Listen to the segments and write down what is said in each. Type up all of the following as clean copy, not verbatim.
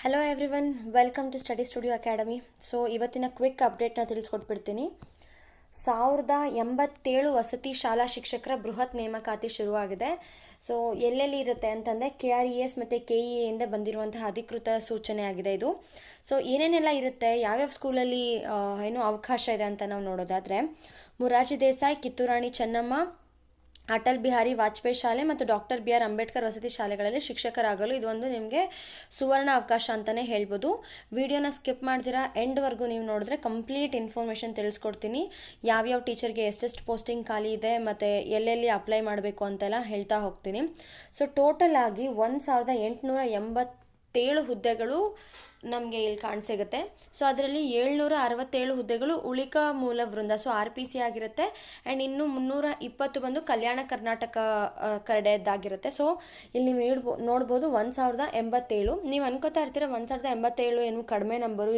Hello everyone, welcome to study studio academy. So ಇವತ್ತಿನ quick ಅಪ್ಡೇಟ್ನ ತಿಳಿಸ್ಕೊಟ್ಬಿಡ್ತೀನಿ. 1087 ವಸತಿ ಶಾಲಾ ಶಿಕ್ಷಕರ ಬೃಹತ್ ನೇಮಕಾತಿ ಶುರುವಾಗಿದೆ. ಸೊ ಎಲ್ಲೆಲ್ಲಿ ಇರುತ್ತೆ ಅಂತಂದರೆ KRES ಮತ್ತು KEAಯಿಂದ ಬಂದಿರುವಂತಹ ಅಧಿಕೃತ ಸೂಚನೆ ಆಗಿದೆ ಇದು. ಸೊ ಏನೇನೆಲ್ಲ ಇರುತ್ತೆ, ಯಾವ್ಯಾವ ಸ್ಕೂಲಲ್ಲಿ ಅವಕಾಶ ಇದೆ ಅಂತ ನಾವು ನೋಡೋದಾದರೆ, ಮೊರಾರ್ಜಿ ದೇಸಾಯಿ, ಕಿತ್ತೂರಾಣಿ ಚೆನ್ನಮ್ಮ, ಅಟಲ್ ಬಿಹಾರಿ ವಾಜಪೇಯಿ ಶಾಲೆ ಮತ್ತು ಡಾಕ್ಟರ್ BR ಅಂಬೇಡ್ಕರ್ ವಸತಿ ಶಾಲೆಗಳಲ್ಲಿ ಶಿಕ್ಷಕರಾಗಲು ಇದೊಂದು ನಿಮಗೆ ಸುವರ್ಣ ಅವಕಾಶ ಅಂತಲೇ ಹೇಳ್ಬೋದು. ವಿಡಿಯೋನ ಸ್ಕಿಪ್ ಮಾಡ್ತೀರಾ ಎಂಡ್ವರೆಗೂ ನೀವು ನೋಡಿದ್ರೆ ಕಂಪ್ಲೀಟ್ ಇನ್ಫಾರ್ಮೇಷನ್ ತಿಳಿಸ್ಕೊಡ್ತೀನಿ. ಯಾವ್ಯಾವ ಟೀಚರ್ಗೆ ಎಷ್ಟೆಷ್ಟು ಪೋಸ್ಟಿಂಗ್ ಖಾಲಿ ಇದೆ ಮತ್ತು ಎಲ್ಲೆಲ್ಲಿ ಅಪ್ಲೈ ಮಾಡಬೇಕು ಅಂತೆಲ್ಲ ಹೇಳ್ತಾ ಹೋಗ್ತೀನಿ. ಸೊ ಟೋಟಲ್ ಆಗಿ 1887 ಹುದ್ದೆಗಳು ನಮಗೆ ಇಲ್ಲಿ ಕಾಣಸಿಗುತ್ತೆ. ಸೊ ಅದರಲ್ಲಿ 767 ಹುದ್ದೆಗಳು ಉಳಿಕ ಮೂಲ ವೃಂದ, ಸೊ RPC ಆಗಿರುತ್ತೆ. ಆ್ಯಂಡ್ ಇನ್ನು 320 ಬಂದು ಕಲ್ಯಾಣ ಕರ್ನಾಟಕ ಕಡೆಯದ್ದಾಗಿರುತ್ತೆ. ಸೊ ಇಲ್ಲಿ ನೀವು ನೋಡ್ಬೋದು 1087. ನೀವು ಅನ್ಕೋತಾ ಇರ್ತೀರ 1087 ಏನು ಕಡಿಮೆ ನಂಬರು,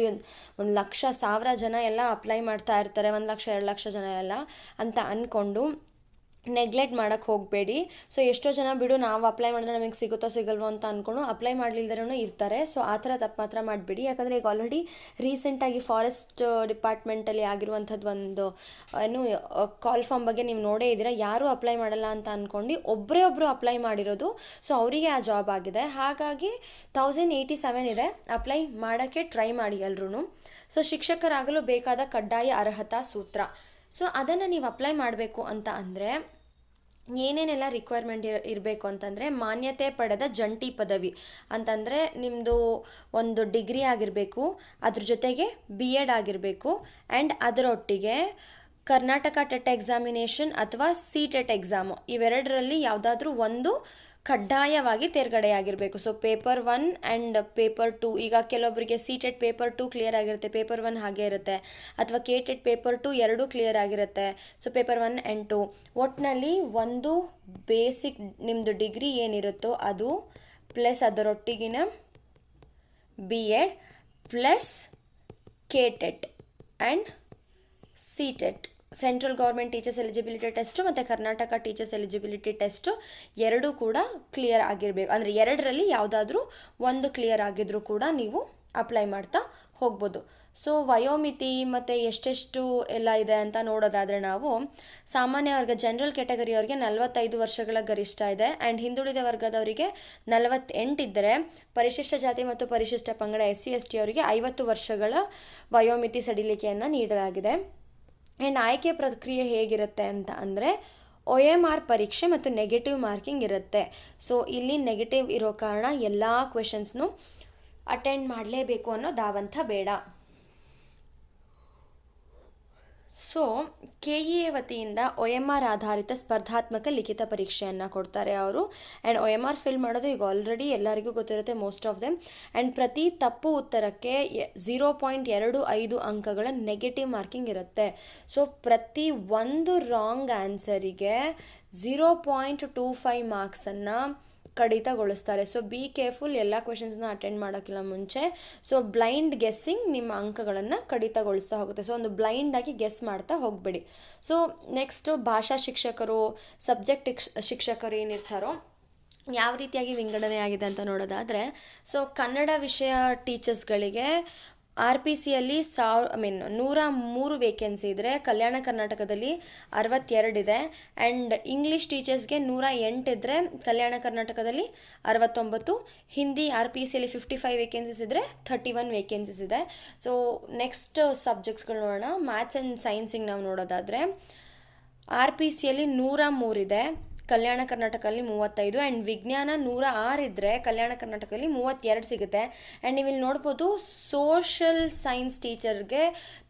1,00,000 ಜನ ಎಲ್ಲ ಅಪ್ಲೈ ಮಾಡ್ತಾ ಇರ್ತಾರೆ, 1,00,000 2,00,000 ಜನ ಎಲ್ಲ ಅಂತ ಅಂದ್ಕೊಂಡು ನೆಗ್ಲೆಕ್ಟ್ ಮಾಡೋಕ್ಕೆ ಹೋಗಬೇಡಿ. ಸೊ ಎಷ್ಟೋ ಜನ ಬಿಡು ನಾವು ಅಪ್ಲೈ ಮಾಡಿದ್ರೆ ನಮಗೆ ಸಿಗುತ್ತೋ ಸಿಗಲ್ವೋ ಅಂತ ಅಂದ್ಕೊಂಡು ಅಪ್ಲೈ ಮಾಡಲಿಲ್ದರೂ ಇರ್ತಾರೆ. ಸೊ ಆ ಥರ ತಪ್ಪು ಮಾತ್ರ ಮಾಡಬೇಡಿ. ಯಾಕಂದರೆ ಈಗ ಆಲ್ರೆಡಿ ರೀಸೆಂಟಾಗಿ ಫಾರೆಸ್ಟ್ ಡಿಪಾರ್ಟ್ಮೆಂಟಲ್ಲಿ ಆಗಿರುವಂಥದ್ದು ಒಂದು ಕಾಲ್ ಫಾರ್ಮ್ ಬಗ್ಗೆ ನೀವು ನೋಡೇ ಇದ್ದೀರಾ. ಯಾರೂ ಅಪ್ಲೈ ಮಾಡಲ್ಲ ಅಂತ ಅಂದ್ಕೊಂಡು ಒಬ್ಬರು ಅಪ್ಲೈ ಮಾಡಿರೋದು. ಸೊ ಅವರಿಗೆ ಆ ಜಾಬ್ ಆಗಿದೆ. ಹಾಗಾಗಿ 1087 ಇದೆ, ಅಪ್ಲೈ ಮಾಡೋಕ್ಕೆ ಟ್ರೈ ಮಾಡಿ ಎಲ್ರೂ. ಸೊ ಶಿಕ್ಷಕರಾಗಲು ಬೇಕಾದ ಕಡ್ಡಾಯ ಅರ್ಹತಾ ಸೂತ್ರ. ಸೊ ಅದನ್ನು ನೀವು ಅಪ್ಲೈ ಮಾಡಬೇಕು ಅಂತ ಅಂದರೆ ಏನೇನೆಲ್ಲ ರಿಕ್ವೈರ್ಮೆಂಟ್ ಇರಬೇಕು ಅಂತಂದರೆ, ಮಾನ್ಯತೆ ಪಡೆದ ಜಂಟಿ ಪದವಿ ಅಂತಂದರೆ ನಿಮ್ಮದು ಒಂದು ಡಿಗ್ರಿ ಆಗಿರಬೇಕು, ಅದ್ರ ಜೊತೆಗೆ BEd ಆಗಿರಬೇಕು. ಆ್ಯಂಡ್ ಅದರೊಟ್ಟಿಗೆ ಕರ್ನಾಟಕ ಟೆಟ್ ಎಕ್ಸಾಮಿನೇಷನ್ ಅಥವಾ CTET ಎಕ್ಸಾಮು, ಇವೆರಡರಲ್ಲಿ ಯಾವುದಾದ್ರೂ ಒಂದು ಕಡ್ಡಾಯವಾಗಿ ತೇರ್ಗಡೆಯಾಗಿರಬೇಕು. So paper 1 and paper 2. ಈಗ ಕೆಲವೊಬ್ಬರಿಗೆ CTET ಪೇಪರ್ 2 ಕ್ಲಿಯರ್ ಆಗಿರುತ್ತೆ, ಪೇಪರ್ 1 ಹಾಗೆ ಇರುತ್ತೆ. ಅಥವಾ KTET ಪೇಪರ್ 2 ಎರಡೂ ಕ್ಲಿಯರ್ ಆಗಿರುತ್ತೆ. ಸೊ ಪೇಪರ್ 1 ಆ್ಯಂಡ್ 2 ಒಟ್ಟಿನಲ್ಲಿ ಒಂದು ಬೇಸಿಕ್ ನಿಮ್ಮದು ಡಿಗ್ರಿ ಏನಿರುತ್ತೋ ಅದು ಪ್ಲಸ್ ಅದರೊಟ್ಟಿಗಿನ BEd plus KTET and CTET, central government teachers eligibility test ಮತ್ತು ಕರ್ನಾಟಕ ಟೀಚರ್ಸ್ ಎಲಿಜಿಬಿಲಿಟಿ ಟೆಸ್ಟು ಎರಡೂ ಕೂಡ ಕ್ಲಿಯರ್ ಆಗಿರಬೇಕು. ಅಂದರೆ ಎರಡರಲ್ಲಿ ಯಾವುದಾದ್ರೂ ಒಂದು ಕ್ಲಿಯರ್ ಆಗಿದ್ರೂ ಕೂಡ ನೀವು ಅಪ್ಲೈ ಮಾಡ್ತಾ ಹೋಗ್ಬೋದು. ಸೊ ವಯೋಮಿತಿ ಮತ್ತು ಎಷ್ಟೆಷ್ಟು ಎಲ್ಲ ಇದೆ ಅಂತ ನೋಡೋದಾದರೆ, ನಾವು ಸಾಮಾನ್ಯ ವರ್ಗ ಜನರಲ್ ಕ್ಯಾಟಗರಿಯವರಿಗೆ 45 ವರ್ಷಗಳ ಗರಿಷ್ಠ ಇದೆ. ಆ್ಯಂಡ್ ಹಿಂದುಳಿದ ವರ್ಗದವರಿಗೆ 48 ಇದ್ದರೆ, ಪರಿಶಿಷ್ಟ ಜಾತಿ ಮತ್ತು ಪರಿಶಿಷ್ಟ ಪಂಗಡ SC/ST ಅವರಿಗೆ 50 ವರ್ಷಗಳ ವಯೋಮಿತಿ ಸಡಿಲಿಕೆಯನ್ನು ನೀಡಲಾಗಿದೆ. ಆ್ಯಂಡ್ ಆಯ್ಕೆ ಪ್ರಕ್ರಿಯೆ ಹೇಗಿರುತ್ತೆ ಅಂತ ಅಂದರೆ, OMR ಪರೀಕ್ಷೆ ಮತ್ತು ನೆಗೆಟಿವ್ ಮಾರ್ಕಿಂಗ್ ಇರುತ್ತೆ. ಸೊ ಇಲ್ಲಿ ನೆಗೆಟಿವ್ ಇರೋ ಕಾರಣ ಎಲ್ಲ ಕ್ವೆಶನ್ಸ್ನು ಅಟೆಂಡ್ ಮಾಡಲೇಬೇಕು ಅನ್ನೋ ದಾವಂತ ಬೇಡ. ಸೊ KEA ವತಿಯಿಂದ OMR ಆಧಾರಿತ ಸ್ಪರ್ಧಾತ್ಮಕ ಲಿಖಿತ ಪರೀಕ್ಷೆಯನ್ನು ಕೊಡ್ತಾರೆ ಅವರು. ಆ್ಯಂಡ್ OMR ಫಿಲ್ ಮಾಡೋದು ಈಗ ಆಲ್ರೆಡಿ ಎಲ್ಲರಿಗೂ ಗೊತ್ತಿರುತ್ತೆ, ಮೋಸ್ಟ್ ಆಫ್ ದೆಮ್. ಆ್ಯಂಡ್ ಪ್ರತಿ ತಪ್ಪು ಉತ್ತರಕ್ಕೆ 0.25 ಅಂಕಗಳ ನೆಗೆಟಿವ್ ಮಾರ್ಕಿಂಗ್ ಇರುತ್ತೆ. ಸೊ ಪ್ರತಿ ಒಂದು ರಾಂಗ್ ಆನ್ಸರಿಗೆ 0.25 ಮಾರ್ಕ್ಸನ್ನು ಕಡಿತಗೊಳಿಸ್ತಾರೆ. ಸೊ ಬಿ ಕೇರ್ಫುಲ್, ಎಲ್ಲ ಕ್ವೆಶನ್ಸ್ನ ಅಟೆಂಡ್ ಮಾಡೋಕ್ಕಿಂತ ಮುಂಚೆ. ಸೊ ಬ್ಲೈಂಡ್ ಗೆಸ್ಸಿಂಗ್ ನಿಮ್ಮ ಅಂಕಗಳನ್ನು ಕಡಿತಗೊಳಿಸ್ತಾ ಹೋಗುತ್ತೆ. ಸೊ ಒಂದು ಬ್ಲೈಂಡಾಗಿ ಗೆಸ್ ಮಾಡ್ತಾ ಹೋಗಬೇಡಿ. ಸೊ ನೆಕ್ಸ್ಟು ಭಾಷಾ ಶಿಕ್ಷಕರು, ಸಬ್ಜೆಕ್ಟ್ ಶಿಕ್ಷಕರು ಏನಿರ್ತಾರೋ ಯಾವ ರೀತಿಯಾಗಿ ವಿಂಗಡಣೆ ಆಗಿದೆ ಅಂತ ನೋಡೋದಾದರೆ, ಸೊ ಕನ್ನಡ ವಿಷಯ ಟೀಚರ್ಸ್ಗಳಿಗೆ RPCಯಲ್ಲಿ 103 ವೇಕೆನ್ಸಿ ಇದ್ದರೆ, ಕಲ್ಯಾಣ ಕರ್ನಾಟಕದಲ್ಲಿ 62 ಇದೆ. ಆ್ಯಂಡ್ ಇಂಗ್ಲೀಷ್ ಟೀಚರ್ಸ್ಗೆ 108 ಇದ್ದರೆ, ಕಲ್ಯಾಣ ಕರ್ನಾಟಕದಲ್ಲಿ 69. ಹಿಂದಿ RPCಯಲ್ಲಿ 55 ವೇಕೆನ್ಸೀಸ್ ಇದ್ದರೆ 31 ವೇಕೆನ್ಸೀಸ್ ಇದೆ. ಸೊ ನೆಕ್ಸ್ಟ್ ಸಬ್ಜೆಕ್ಟ್ಸ್ಗಳು ನೋಡೋಣ. ಮ್ಯಾಥ್ಸ್ ಆ್ಯಂಡ್ ಸೈನ್ಸಿಗೆ ನಾವು ನೋಡೋದಾದರೆ RPCಯಲ್ಲಿ 103 ಇದೆ, ಕಲ್ಯಾಣ ಕರ್ನಾಟಕದಲ್ಲಿ 35. ಆ್ಯಂಡ್ ವಿಜ್ಞಾನ 106 ಇದ್ದರೆ, ಕಲ್ಯಾಣ ಕರ್ನಾಟಕದಲ್ಲಿ 32 ಸಿಗುತ್ತೆ. ಆ್ಯಂಡ್ ನೀವು ಇಲ್ಲಿ ನೋಡ್ಬೋದು ಸೋಷಲ್ ಸೈನ್ಸ್ ಟೀಚರ್ಗೆ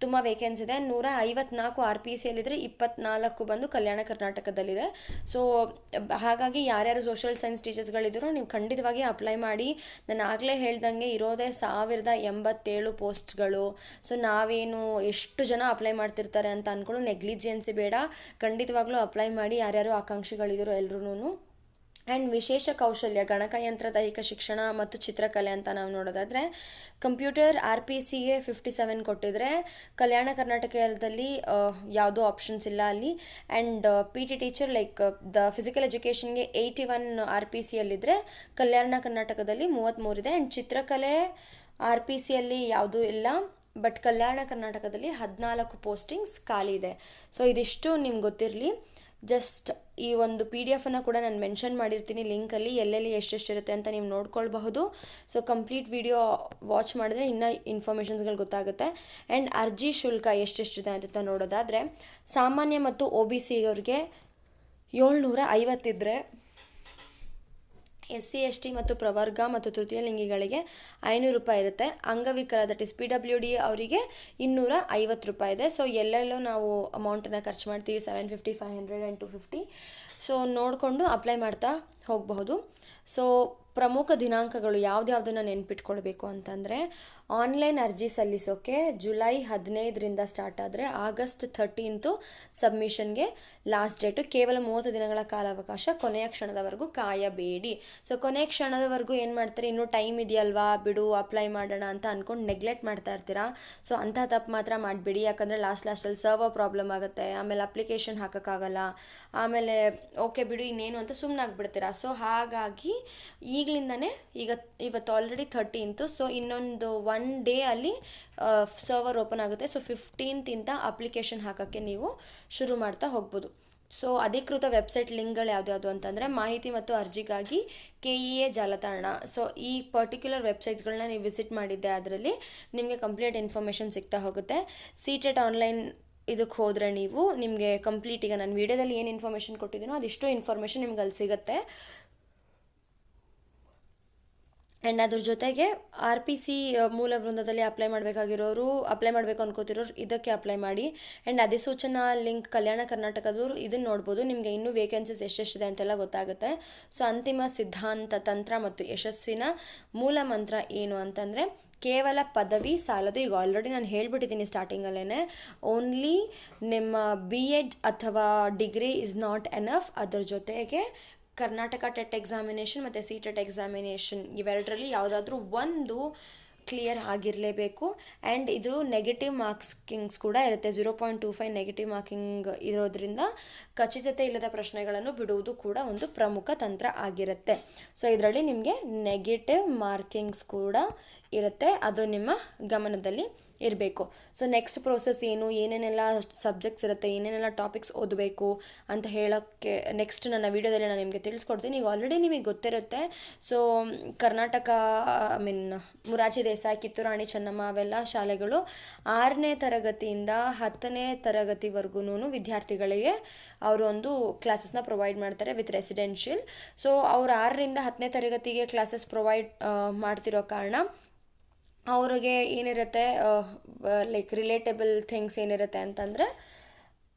ತುಂಬ ವೇಕೆನ್ಸಿ ಇದೆ, 154 RPCಯಲ್ಲಿದ್ದರೆ 24 ಬಂದು ಕಲ್ಯಾಣ ಕರ್ನಾಟಕದಲ್ಲಿದೆ. ಸೊ ಹಾಗಾಗಿ ಯಾರ್ಯಾರು ಸೋಷಲ್ ಸೈನ್ಸ್ ಟೀಚರ್ಸ್ಗಳಿದ್ರು ನೀವು ಖಂಡಿತವಾಗಿ ಅಪ್ಲೈ ಮಾಡಿ. ನಾನು ಆಗಲೇ ಹೇಳ್ದಂಗೆ ಇರೋದೇ 1087 ಪೋಸ್ಟ್ಗಳು. ಸೊ ನಾವೇನು ಎಷ್ಟು ಜನ ಅಪ್ಲೈ ಮಾಡ್ತಿರ್ತಾರೆ ಅಂತ ಅಂದ್ಕೊಂಡು ನೆಗ್ಲಿಜೆನ್ಸಿ ಬೇಡ, ಖಂಡಿತವಾಗ್ಲೂ ಅಪ್ಲೈ ಮಾಡಿ ಯಾರ್ಯಾರು ಆಕಾಂಕ್ಷಿಗಳಿದ್ರು ಎಲ್ರೂ. ಆ್ಯಂಡ್ ವಿಶೇಷ ಕೌಶಲ್ಯ ಗಣಕಯಂತ್ರ ದೈಹಿಕ ಶಿಕ್ಷಣ ಮತ್ತು ಚಿತ್ರಕಲೆ ಅಂತ ನಾವು ನೋಡೋದಾದರೆ ಕಂಪ್ಯೂಟರ್ RPCಗೆ 57 ಕೊಟ್ಟಿದ್ರೆ ಕಲ್ಯಾಣ ಕರ್ನಾಟಕದಲ್ಲಿ ಯಾವುದೋ ಆಪ್ಷನ್ಸ್ ಇಲ್ಲ ಅಲ್ಲಿ. And PT teacher like the physical ಎಜುಕೇಷನ್ಗೆ 81 RPCಯಲ್ಲಿದ್ದರೆ ಕಲ್ಯಾಣ ಕರ್ನಾಟಕದಲ್ಲಿ 33 ಇದೆ. ಆ್ಯಂಡ್ ಚಿತ್ರಕಲೆ RPCಯಲ್ಲಿ ಯಾವುದೂ ಇಲ್ಲ, ಬಟ್ ಕಲ್ಯಾಣ ಕರ್ನಾಟಕದಲ್ಲಿ 14 ಪೋಸ್ಟಿಂಗ್ಸ್ ಖಾಲಿ ಇದೆ. ಸೊ ಇದಿಷ್ಟು ನಿಮ್ಗೆ ಗೊತ್ತಿರಲಿ. ಜಸ್ಟ್ ಈ ಒಂದು PDF ಕೂಡ ನಾನು ಮೆನ್ಷನ್ ಮಾಡಿರ್ತೀನಿ ಲಿಂಕಲ್ಲಿ, ಎಲ್ಲೆಲ್ಲಿ ಎಷ್ಟೆಷ್ಟಿರುತ್ತೆ ಅಂತ ನೀವು ನೋಡ್ಕೊಳ್ಬಹುದು. ಸೊ ಕಂಪ್ಲೀಟ್ ವಿಡಿಯೋ ವಾಚ್ ಮಾಡಿದ್ರೆ ಇನ್ನೂ ಇನ್ಫಾರ್ಮೇಷನ್ಸ್ಗಳು ಗೊತ್ತಾಗುತ್ತೆ. ಆ್ಯಂಡ್ ಅರ್ಜಿ ಶುಲ್ಕ ಎಷ್ಟೆಷ್ಟಿದೆ ಅಂತ ನೋಡೋದಾದರೆ ಸಾಮಾನ್ಯ ಮತ್ತು OBC ಅವ್ರಿಗೆ 750 ಇದ್ದರೆ, SC ST ಮತ್ತು ಪ್ರವರ್ಗ ಮತ್ತು ತೃತೀಯ ಲಿಂಗಿಗಳಿಗೆ 500 ರೂಪಾಯಿ ಇರುತ್ತೆ. ಅಂಗವಿಕಲ ದಟ್ ಇಸ್ PWD ಅವರಿಗೆ 250 ರೂಪಾಯಿ ಇದೆ. ಸೊ ಎಲ್ಲೆಲ್ಲೋ ನಾವು ಅಮೌಂಟನ್ನು ಖರ್ಚು ಮಾಡ್ತೀವಿ, 750, 500 ಆ್ಯಂಡ್ 250. ಸೊ ನೋಡಿಕೊಂಡು ಅಪ್ಲೈ ಮಾಡ್ತಾ ಹೋಗಬಹುದು. ಸೊ ಪ್ರಮುಖ ದಿನಾಂಕಗಳು ಯಾವುದ್ಯಾವುದನ್ನು ನೆನ್ಪಿಟ್ಕೊಳ್ಬೇಕು ಅಂತಂದರೆ, ಆನ್ಲೈನ್ ಅರ್ಜಿ ಸಲ್ಲಿಸೋಕ್ಕೆ ಜುಲೈ 15ರಿಂದ ಸ್ಟಾರ್ಟ್ ಆದರೆ ಆಗಸ್ಟ್ 13 ಸಬ್ಮಿಷನ್ಗೆ ಲಾಸ್ಟ್ ಡೇಟು. ಕೇವಲ 30 ದಿನಗಳ ಕಾಲಾವಕಾಶ, ಕೊನೆಯ ಕ್ಷಣದವರೆಗೂ ಕಾಯಬೇಡಿ. ಸೊ ಕೊನೆಯ ಕ್ಷಣದವರೆಗೂ ಏನು ಮಾಡ್ತಾರೆ, ಇನ್ನೂ ಟೈಮ್ ಇದೆಯಲ್ವಾ ಬಿಡು ಅಪ್ಲೈ ಮಾಡೋಣ ಅಂತ ಅಂದ್ಕೊಂಡು ನೆಗ್ಲೆಕ್ಟ್ ಮಾಡ್ತಾ ಇರ್ತೀರಾ. ಸೊ ಅಂಥ ತಪ್ಪು ಮಾತ್ರ ಮಾಡಬೇಡಿ, ಯಾಕಂದರೆ ಲಾಸ್ಟಲ್ಲಿ ಸರ್ವರ್ ಪ್ರಾಬ್ಲಮ್ ಆಗುತ್ತೆ, ಆಮೇಲೆ ಅಪ್ಲಿಕೇಶನ್ ಹಾಕೋಕ್ಕಾಗಲ್ಲ, ಆಮೇಲೆ ಓಕೆ ಬಿಡು ಇನ್ನೇನು ಅಂತ ಸುಮ್ಮನಾಗ್ಬಿಡ್ತೀರಾ. ಸೊ ಹಾಗಾಗಿ ಈಗಲಿಂದನೇ ಇವತ್ತು ಆಲ್ರೆಡಿ 13th, ಸೊ ಇನ್ನೊಂದು 1 ಡೇ ಅಲ್ಲಿ ಸರ್ವರ್ ಓಪನ್ ಆಗುತ್ತೆ. ಸೊ 15th ಅಪ್ಲಿಕೇಶನ್ ಹಾಕೋಕ್ಕೆ ನೀವು ಶುರು ಮಾಡ್ತಾ ಹೋಗ್ಬೋದು. ಸೊ ಅಧಿಕೃತ ವೆಬ್ಸೈಟ್ ಲಿಂಕ್ಗಳು ಯಾವ್ದು ಅಂತಂದರೆ ಮಾಹಿತಿ ಮತ್ತು ಅರ್ಜಿಗಾಗಿ KEA ಜಾಲತಾಣ. ಸೊ ಈ ಪರ್ಟಿಕ್ಯುಲರ್ ವೆಬ್ಸೈಟ್ಸ್ಗಳನ್ನ ನೀವು ವಿಸಿಟ್ ಮಾಡಿದ್ದೆ ಅದರಲ್ಲಿ ನಿಮಗೆ ಕಂಪ್ಲೀಟ್ ಇನ್ಫಾರ್ಮೇಷನ್ ಸಿಗ್ತಾ ಹೋಗುತ್ತೆ. CTET ಆನ್ಲೈನ್ ಇದಕ್ಕೆ ಹೋದರೆ ನೀವು ನಿಮಗೆ ಕಂಪ್ಲೀಟ್ ಈಗ ನಾನು ವಿಡಿಯೋದಲ್ಲಿ ಏನು ಇನ್ಫಾರ್ಮೇಷನ್ ಕೊಟ್ಟಿದ್ದೀನೋ ಅದಿಷ್ಟು ಇನ್ಫಾರ್ಮೇಷನ್ ನಿಮ್ಗೆ ಅಲ್ಲಿ ಸಿಗುತ್ತೆ. ಆ್ಯಂಡ್ ಅದ್ರ ಜೊತೆಗೆ RPC ಮೂಲ ವೃಂದದಲ್ಲಿ ಅಪ್ಲೈ ಮಾಡಬೇಕಾಗಿರೋರು, ಅಪ್ಲೈ ಮಾಡಬೇಕು ಅನ್ಕೋತಿರೋರು ಇದಕ್ಕೆ ಅಪ್ಲೈ ಮಾಡಿ. ಆ್ಯಂಡ್ ಅಧಿಸೂಚನಾ ಲಿಂಕ್ ಕಲ್ಯಾಣ ಕರ್ನಾಟಕದವರು ಇದನ್ನು ನೋಡ್ಬೋದು, ನಿಮಗೆ ಇನ್ನೂ ವೇಕೆನ್ಸೀಸ್ ಎಷ್ಟೆಷ್ಟಿದೆ ಅಂತೆಲ್ಲ ಗೊತ್ತಾಗುತ್ತೆ. ಸೊ ಅಂತಿಮ ಸಿದ್ಧಾಂತ, ತಂತ್ರ ಮತ್ತು ಯಶಸ್ಸಿನ ಮೂಲ ಮಂತ್ರ ಏನು ಅಂತಂದರೆ ಕೇವಲ ಪದವಿ ಸಾಲದು. ಈಗ ಆಲ್ರೆಡಿ ನಾನು ಹೇಳ್ಬಿಟ್ಟಿದ್ದೀನಿ ಸ್ಟಾರ್ಟಿಂಗಲ್ಲೇ, ಓನ್ಲಿ ನಿಮ್ಮ BEd ಅಥವಾ ಡಿಗ್ರಿ ಇಸ್ ನಾಟ್ ಎನಫ್. ಅದರ ಜೊತೆಗೆ ಕರ್ನಾಟಕ ಟೆಟ್ ಎಕ್ಸಾಮಿನೇಷನ್ ಮತ್ತು CTET ಎಕ್ಸಾಮಿನೇಷನ್ ಇವೆರಡರಲ್ಲಿ ಯಾವುದಾದ್ರೂ ಒಂದು ಕ್ಲಿಯರ್ ಆಗಿರಲೇಬೇಕು. ಆ್ಯಂಡ್ ಇದು ನೆಗೆಟಿವ್ ಮಾರ್ಕ್ಸಿಂಗ್ಸ್ ಕೂಡ ಇರುತ್ತೆ, 0.25 ನೆಗೆಟಿವ್ ಮಾರ್ಕಿಂಗ್ ಇರೋದ್ರಿಂದ ಖಚಿತತೆ ಇಲ್ಲದ ಪ್ರಶ್ನೆಗಳನ್ನು ಬಿಡುವುದು ಕೂಡ ಒಂದು ಪ್ರಮುಖ ತಂತ್ರ ಆಗಿರುತ್ತೆ. ಸೊ ಇದರಲ್ಲಿ ನಿಮಗೆ ನೆಗೆಟಿವ್ ಮಾರ್ಕಿಂಗ್ಸ್ ಕೂಡ ಇರುತ್ತೆ, ಅದು ನಿಮ್ಮ ಗಮನದಲ್ಲಿ ಇರಬೇಕು. ಸೊ ನೆಕ್ಸ್ಟ್ ಪ್ರೋಸೆಸ್ ಏನು, ಏನೇನೆಲ್ಲ ಸಬ್ಜೆಕ್ಟ್ಸ್ ಇರುತ್ತೆ, ಏನೇನೆಲ್ಲ ಟಾಪಿಕ್ಸ್ ಓದಬೇಕು ಅಂತ ಹೇಳೋಕ್ಕೆ ನೆಕ್ಸ್ಟ್ ನನ್ನ ವೀಡಿಯೋದಲ್ಲಿ ನಾನು ನಿಮಗೆ ತಿಳಿಸ್ಕೊಡ್ತೀನಿ. ಈಗ ಆಲ್ರೆಡಿ ನಿಮಗೆ ಗೊತ್ತಿರುತ್ತೆ. ಸೊ ಕರ್ನಾಟಕ ಮೊರಾರ್ಜಿ ದೇಸಾಯಿ, ಕಿತ್ತೂರು ರಾಣಿ ಚೆನ್ನಮ್ಮ ಅವೆಲ್ಲ ಶಾಲೆಗಳು 6ನೇ ತರಗತಿಯಿಂದ 10ನೇ ತರಗತಿವರೆಗೂ ವಿದ್ಯಾರ್ಥಿಗಳಿಗೆ ಅವರು ಒಂದು ಕ್ಲಾಸಸ್ನ ಪ್ರೊವೈಡ್ ಮಾಡ್ತಾರೆ ವಿತ್ ರೆಸಿಡೆನ್ಷಿಯಲ್. ಸೊ ಅವ್ರು 6ರಿಂದ 10ನೇ ತರಗತಿಗೆ ಕ್ಲಾಸಸ್ ಪ್ರೊವೈಡ್ ಮಾಡ್ತಿರೋ ಕಾರಣ ಅವ್ರಿಗೆ ಏನಿರುತ್ತೆ ಲೈಕ್ ರಿಲೇಟಬಲ್ ಥಿಂಗ್ಸ್ ಏನಿರುತ್ತೆ ಅಂತಂದರೆ,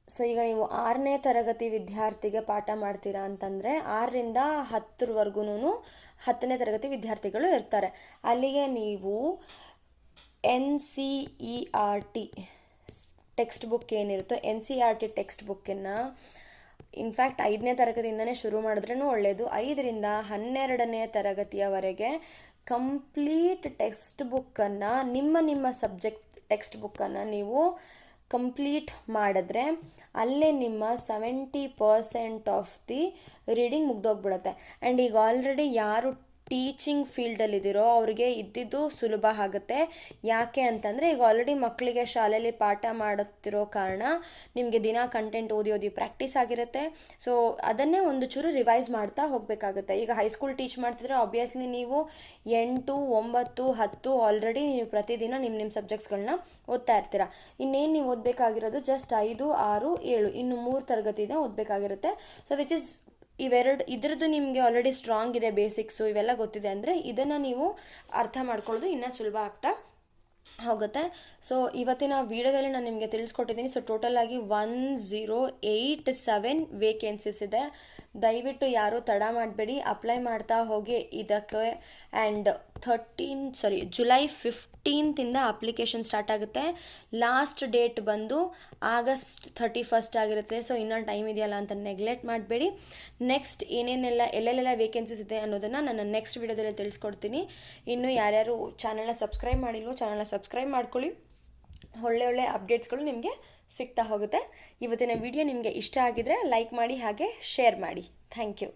ಸೊ ಈಗ ನೀವು 6ನೇ ತರಗತಿ ವಿದ್ಯಾರ್ಥಿಗೆ ಪಾಠ ಮಾಡ್ತೀರಾ ಅಂತಂದರೆ 6ರಿಂದ 10ರವರೆಗೂ 10ನೇ ತರಗತಿ ವಿದ್ಯಾರ್ಥಿಗಳು ಇರ್ತಾರೆ. ಅಲ್ಲಿಗೆ ನೀವು NCERT ಟೆಕ್ಸ್ಟ್ ಬುಕ್ ಏನಿರುತ್ತೋ NCERT ಟೆಕ್ಸ್ಟ್ ಬುಕ್ಕನ್ನು ಇನ್ಫ್ಯಾಕ್ಟ್ 5ನೇ ತರಗತಿಯಿಂದನೇ ಶುರು ಮಾಡಿದ್ರೂ ಒಳ್ಳೆಯದು. 5ರಿಂದ 12ನೇ ತರಗತಿಯವರೆಗೆ ಕಂಪ್ಲೀಟ್ ಟೆಕ್ಸ್ಟ್ ಬುಕ್ಕನ್ನು ನಿಮ್ಮ ಸಬ್ಜೆಕ್ಟ್ ಟೆಕ್ಸ್ಟ್ ಬುಕ್ಕನ್ನು ನೀವು ಕಂಪ್ಲೀಟ್ ಮಾಡಿದ್ರೆ ಅಲ್ಲೇ ನಿಮ್ಮ 70% ಆಫ್ ದಿ ರೀಡಿಂಗ್ ಮುಗ್ದೋಗ್ಬಿಡುತ್ತೆ. ಆ್ಯಂಡ್ ಈಗ ಆಲ್ರೆಡಿ ಯಾರು ಟೀಚಿಂಗ್ ಫೀಲ್ಡಲ್ಲಿದ್ದೀರೋ ಅವ್ರಿಗೆ ಇದ್ದಿದ್ದು ಸುಲಭ ಆಗುತ್ತೆ. ಯಾಕೆ ಅಂತಂದರೆ ಈಗ ಆಲ್ರೆಡಿ ಮಕ್ಕಳಿಗೆ ಶಾಲೆಯಲ್ಲಿ ಪಾಠ ಮಾಡುತ್ತಿರೋ ಕಾರಣ ನಿಮಗೆ ದಿನ ಕಂಟೆಂಟ್ ಓದಿ ಪ್ರಾಕ್ಟೀಸ್ ಆಗಿರುತ್ತೆ. ಸೊ ಅದನ್ನೇ ಒಂದು ಚೂರು ರಿವೈಸ್ ಮಾಡ್ತಾ ಹೋಗಬೇಕಾಗುತ್ತೆ. ಈಗ ಹೈಸ್ಕೂಲ್ ಟೀಚ್ ಮಾಡ್ತಿದ್ರೆ ಆಬ್ವಿಯಸ್ಲಿ ನೀವು 8, 9, 10 ಆಲ್ರೆಡಿ ನೀವು ಪ್ರತಿದಿನ ನಿಮ್ಮ ಸಬ್ಜೆಕ್ಟ್ಸ್ಗಳನ್ನ ಓದ್ತಾ ಇರ್ತೀರ. ಇನ್ನೇನು ನೀವು ಓದಬೇಕಾಗಿರೋದು ಜಸ್ಟ್ 5, 6, 7 ಇನ್ನು 3 ತರಗತಿನ ಓದಬೇಕಾಗಿರುತ್ತೆ. ಸೊ ವಿಚ್ ಇಸ್ ಇದ್ರದ್ದು ನಿಮಗೆ ಆಲ್ರೆಡಿ ಸ್ಟ್ರಾಂಗ್ ಇದೆ, ಬೇಸಿಕ್ಸು ಇವೆಲ್ಲ ಗೊತ್ತಿದೆ ಅಂದರೆ ಇದನ್ನು ನೀವು ಅರ್ಥ ಮಾಡ್ಕೊಳ್ಳೋದು ಇನ್ನೂ ಸುಲಭ ಆಗ್ತಾ ಹೋಗುತ್ತೆ. ಸೊ ಇವತ್ತಿನ ವಿಡಿಯೋದಲ್ಲಿ ನಾನು ನಿಮಗೆ ತಿಳಿಸ್ಕೊಟ್ಟಿದ್ದೀನಿ. ಸೊ ಟೋಟಲಾಗಿ 1087 ವೇಕೆನ್ಸೀಸ್ ಇದೆ. ದಯವಿಟ್ಟು ಯಾರೂ ತಡ ಮಾಡಬೇಡಿ, ಅಪ್ಲೈ ಮಾಡ್ತಾ ಹೋಗಿ ಇದಕ್ಕೆ. ಆ್ಯಂಡ್ ಜುಲೈ 15 ಅಪ್ಲಿಕೇಶನ್ ಸ್ಟಾರ್ಟ್ ಆಗುತ್ತೆ. ಲಾಸ್ಟ್ ಡೇಟ್ ಬಂದು ಆಗಸ್ಟ್ 31 ಆಗಿರುತ್ತೆ. ಸೊ ಇನ್ನೂ ಟೈಮ್ ಇದೆಯಲ್ಲ ಅಂತ ನೆಗ್ಲೆಕ್ಟ್ ಮಾಡಬೇಡಿ. ನೆಕ್ಸ್ಟ್ ಎಲ್ಲೆಲ್ಲೆಲ್ಲ ವೇಕೆನ್ಸೀಸ್ ಇದೆ ಅನ್ನೋದನ್ನು ನಾನು ನೆಕ್ಸ್ಟ್ ವಿಡಿಯೋದಲ್ಲಿ ತಿಳಿಸ್ಕೊಡ್ತೀನಿ. ಇನ್ನು ಯಾರ್ಯಾರು ಚಾನಲ್ನ ಸಬ್ಸ್ಕ್ರೈಬ್ ಮಾಡಿಲ್ವೋ ಚಾನಲ್ನ ಸಬ್ಸ್ಕ್ರೈಬ್ ಮಾಡ್ಕೊಳ್ಳಿ. ಒಳ್ಳೆ ಅಪ್ಡೇಟ್ಸ್ಗಳು ನಿಮಗೆ ಸಿಗ್ತಾ ಹೋಗುತ್ತೆ. ಇವತ್ತಿನ ವಿಡಿಯೋ ನಿಮಗೆ ಇಷ್ಟ ಆಗಿದ್ರೆ ಲೈಕ್ ಮಾಡಿ ಹಾಗೆ ಶೇರ್ ಮಾಡಿ. Thank you.